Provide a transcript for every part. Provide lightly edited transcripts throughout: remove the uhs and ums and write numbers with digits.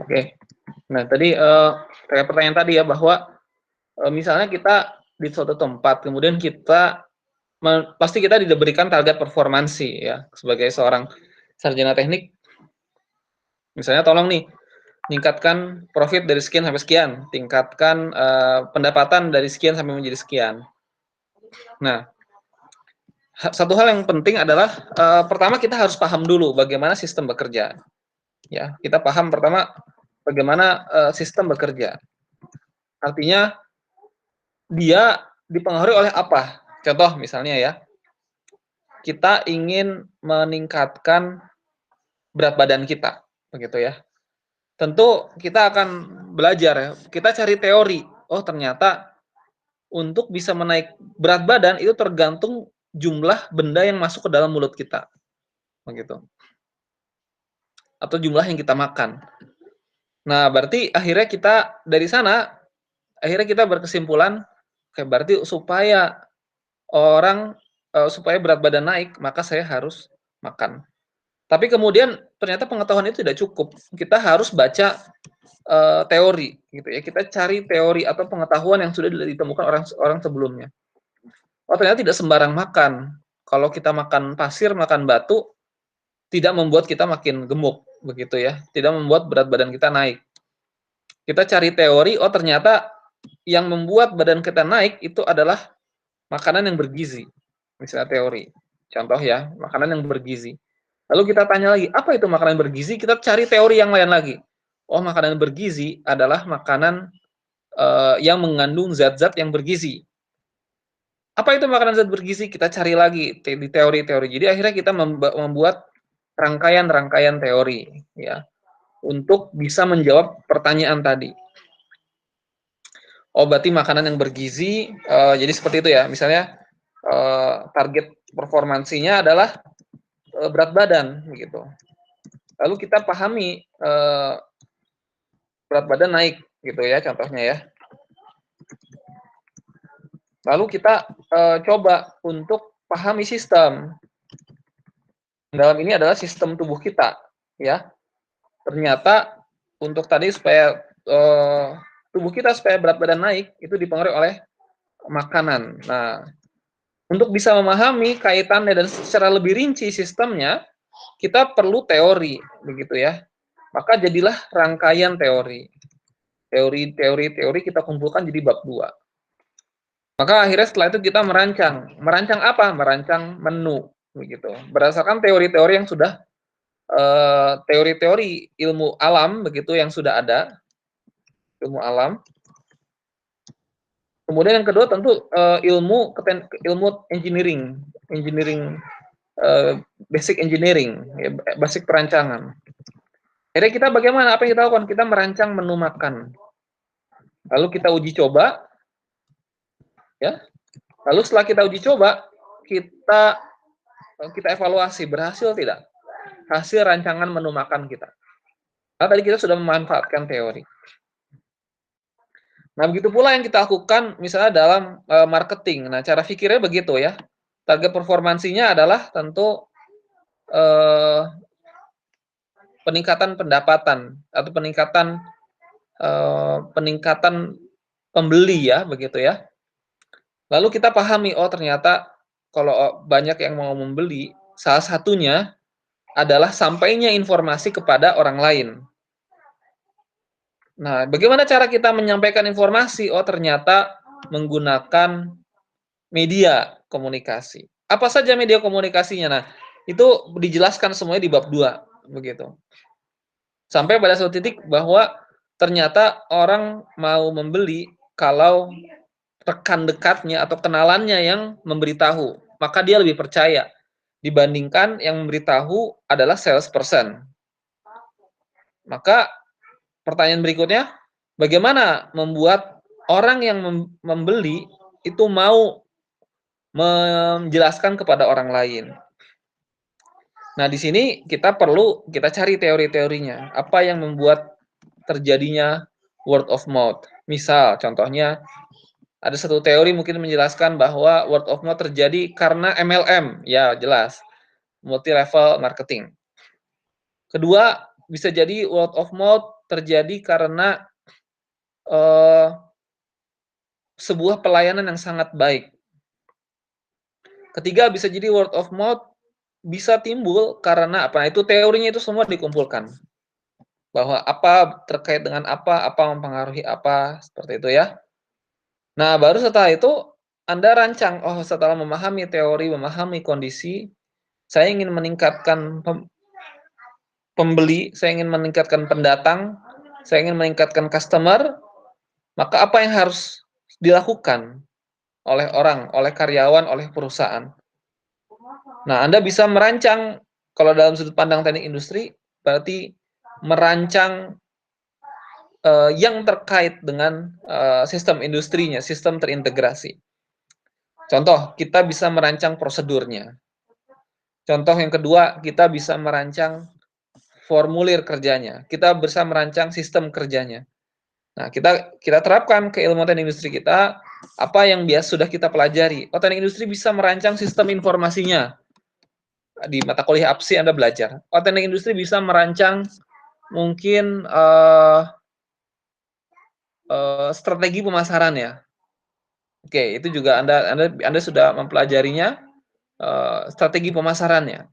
Oke. Nah, tadi kayak pertanyaan tadi ya bahwa misalnya kita di suatu tempat, kemudian kita pasti kita diberikan target performansi ya sebagai seorang sarjana teknik. Misalnya tolong nih tingkatkan profit dari sekian sampai sekian, tingkatkan pendapatan dari sekian sampai menjadi sekian. Nah, satu hal yang penting adalah pertama kita harus paham dulu bagaimana sistem bekerja. Ya, kita paham pertama bagaimana sistem bekerja. Artinya dia dipengaruhi oleh apa? Contoh misalnya ya, kita ingin meningkatkan berat badan kita, begitu ya. Tentu kita akan belajar ya, kita cari teori. Oh, ternyata untuk bisa menaik berat badan itu tergantung jumlah benda yang masuk ke dalam mulut kita, begitu. Atau jumlah yang kita makan. Nah, berarti akhirnya kita dari sana akhirnya kita berkesimpulan, oke, berarti supaya supaya berat badan naik, maka saya harus makan. Tapi kemudian ternyata pengetahuan itu tidak cukup. Kita harus baca teori, gitu ya. Kita cari teori atau pengetahuan yang sudah ditemukan orang orang sebelumnya. Oh, ternyata tidak sembarang makan. Kalau kita makan pasir, makan batu, tidak membuat kita makin gemuk, begitu ya. Tidak membuat berat badan kita naik. Kita cari teori, oh ternyata yang membuat badan kita naik itu adalah makanan yang bergizi. Misalnya teori. Contoh ya, makanan yang bergizi. Lalu kita tanya lagi, apa itu makanan bergizi? Kita cari teori yang lain lagi. Oh, makanan bergizi adalah makanan yang mengandung zat-zat yang bergizi. Apa itu makanan zat bergizi? Kita cari lagi di teori-teori. Jadi akhirnya kita membuat rangkaian-rangkaian teori ya untuk bisa menjawab pertanyaan tadi. Oh, berarti makanan yang bergizi, jadi seperti itu ya. Misalnya target performansinya adalah berat badan, begitu. Lalu kita pahami berat badan naik, gitu ya, contohnya ya. Lalu kita coba untuk pahami sistem. Dalam ini adalah sistem tubuh kita, ya. Ternyata untuk tadi supaya tubuh kita supaya berat badan naik itu dipengaruhi oleh makanan. Nah, untuk bisa memahami kaitannya dan secara lebih rinci sistemnya, kita perlu teori, begitu ya. Maka jadilah rangkaian teori. Teori kita kumpulkan jadi bab 2. Maka akhirnya setelah itu kita merancang. Merancang apa? Merancang menu, begitu. Berdasarkan teori-teori yang sudah teori-teori ilmu alam begitu yang sudah ada, ilmu alam. Kemudian yang kedua tentu ilmu engineering, basic engineering, ya, basic perancangan. Akhirnya kita bagaimana? Apa yang kita lakukan? Kita merancang menu makan. Lalu kita uji coba, ya. Lalu setelah kita uji coba, kita evaluasi berhasil tidak hasil rancangan menu makan kita. Nah, tadi kita sudah memanfaatkan teori. Nah, begitu pula yang kita lakukan misalnya dalam marketing. Nah, cara pikirnya begitu ya. Target performansinya adalah tentu peningkatan pendapatan atau peningkatan pembeli ya, begitu ya. Lalu kita pahami, oh ternyata kalau banyak yang mau membeli, salah satunya adalah sampainya informasi kepada orang lain. Nah, bagaimana cara kita menyampaikan informasi? Oh, ternyata menggunakan media komunikasi. Apa saja media komunikasinya? Nah, itu dijelaskan semuanya di bab 2, begitu. Sampai pada suatu titik bahwa ternyata orang mau membeli kalau rekan dekatnya atau kenalannya yang memberitahu, maka dia lebih percaya dibandingkan yang memberitahu adalah salesperson. Maka pertanyaan berikutnya, bagaimana membuat orang yang membeli itu mau menjelaskan kepada orang lain? Nah, di sini kita cari teori-teorinya. Apa yang membuat terjadinya word of mouth? Misal, contohnya, ada satu teori mungkin menjelaskan bahwa word of mouth terjadi karena MLM. Ya, jelas. Multi level marketing. Kedua, bisa jadi word of mouth terjadi karena uh, sebuah pelayanan yang sangat baik. Ketiga, bisa jadi word of mouth bisa timbul karena apa? Nah, itu teorinya itu semua dikumpulkan. Bahwa apa terkait dengan apa mempengaruhi apa, seperti itu ya. Nah, baru setelah itu Anda rancang, oh setelah memahami teori, memahami kondisi, saya ingin meningkatkan pembeli, saya ingin meningkatkan pendatang, saya ingin meningkatkan customer, maka apa yang harus dilakukan oleh orang, oleh karyawan, oleh perusahaan? Nah, Anda bisa merancang, kalau dalam sudut pandang teknik industri, berarti merancang yang terkait dengan sistem industrinya, sistem terintegrasi. Contoh, kita bisa merancang prosedurnya. Contoh yang kedua, kita bisa merancang formulir kerjanya. Kita bisa merancang sistem kerjanya. Nah, kita terapkan ke ilmu teknik industri kita, apa yang sudah kita pelajari. Oh, teknik industri bisa merancang sistem informasinya. Di mata kuliah APSI Anda belajar. Oh, teknik industri bisa merancang mungkin strategi pemasaran ya. Oke, itu juga Anda sudah mempelajarinya, strategi pemasarannya.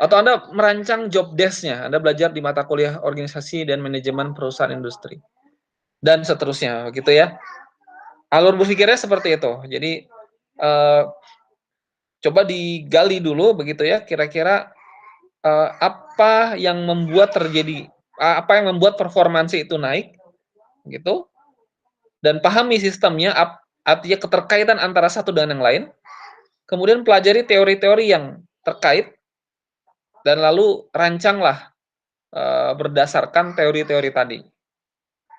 Atau Anda merancang job desk-nya, Anda belajar di mata kuliah organisasi dan manajemen perusahaan industri. Dan seterusnya, gitu ya. Alur berpikirnya seperti itu. Jadi, coba digali dulu begitu ya, kira-kira apa yang membuat apa yang membuat performansi itu naik, gitu. Dan pahami sistemnya, artinya keterkaitan antara satu dengan yang lain. Kemudian pelajari teori-teori yang terkait, dan lalu rancanglah berdasarkan teori-teori tadi.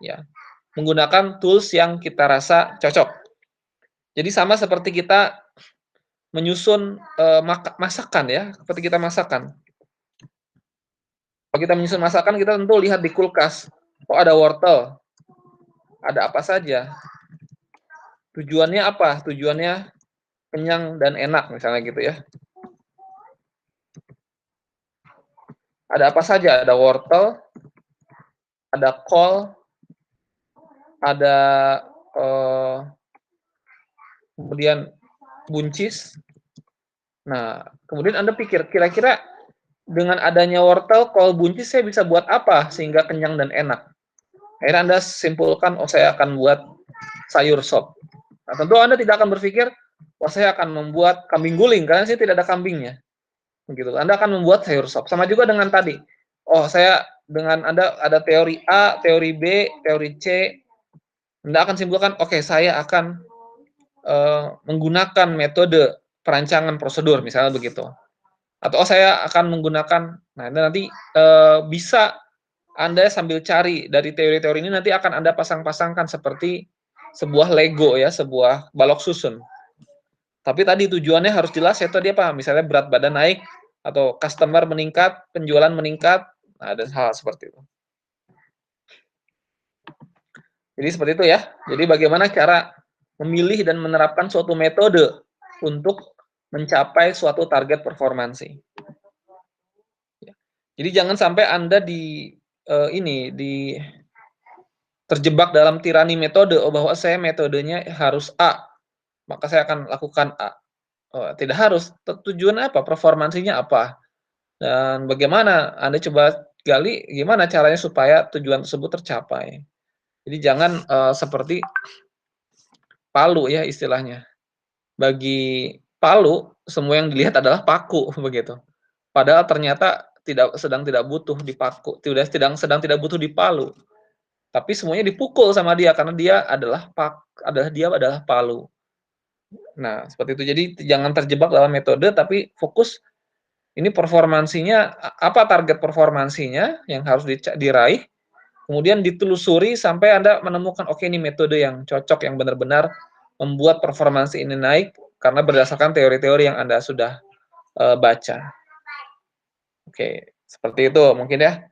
Ya, menggunakan tools yang kita rasa cocok. Jadi sama seperti kita menyusun masakan ya, seperti kita masakan. Kalau kita menyusun masakan, kita tentu lihat di kulkas. Oh, ada wortel, ada apa saja. Tujuannya apa? Tujuannya kenyang dan enak, misalnya gitu ya. Ada apa saja? Ada wortel, ada kol, ada kemudian buncis. Nah, kemudian Anda pikir, kira-kira dengan adanya wortel, kol, buncis, saya bisa buat apa sehingga kenyang dan enak? Akhirnya Anda simpulkan, oh saya akan buat sayur sop. Nah, tentu Anda tidak akan berpikir, oh saya akan membuat kambing guling, karena sih tidak ada kambingnya. Begitu. Anda akan membuat sayur sop. Sama juga dengan tadi. Oh, saya dengan Anda ada teori A, teori B, teori C. Anda akan simpulkan, oke, saya akan menggunakan metode perancangan prosedur, misalnya begitu. Atau saya akan menggunakan, nah nanti bisa Anda sambil cari dari teori-teori ini, nanti akan Anda pasang-pasangkan seperti sebuah Lego ya, sebuah balok susun. Tapi tadi tujuannya harus jelas ya, tadi apa? Misalnya berat badan naik, atau customer meningkat, penjualan meningkat, nah, ada hal seperti itu. Jadi seperti itu ya. Jadi bagaimana cara memilih dan menerapkan suatu metode untuk mencapai suatu target performansi. Jadi jangan sampai Anda terjebak dalam tirani metode, oh bahwa saya metodenya harus A, maka saya akan lakukan A. Oh, tidak harus. Tujuan apa? Performansinya apa? Dan bagaimana Anda coba gali gimana caranya supaya tujuan tersebut tercapai. Jadi jangan seperti palu ya istilahnya. Bagi palu, semua yang dilihat adalah paku begitu. Padahal ternyata tidak butuh dipaku, sedang tidak butuh dipalu. Tapi semuanya dipukul sama dia karena dia adalah palu. Nah, seperti itu. Jadi jangan terjebak dalam metode, tapi fokus ini performansinya, apa target performansinya yang harus diraih, kemudian ditelusuri sampai Anda menemukan, oke, ini metode yang cocok, yang benar-benar membuat performansi ini naik, karena berdasarkan teori-teori yang Anda sudah baca. Oke, seperti itu mungkin ya.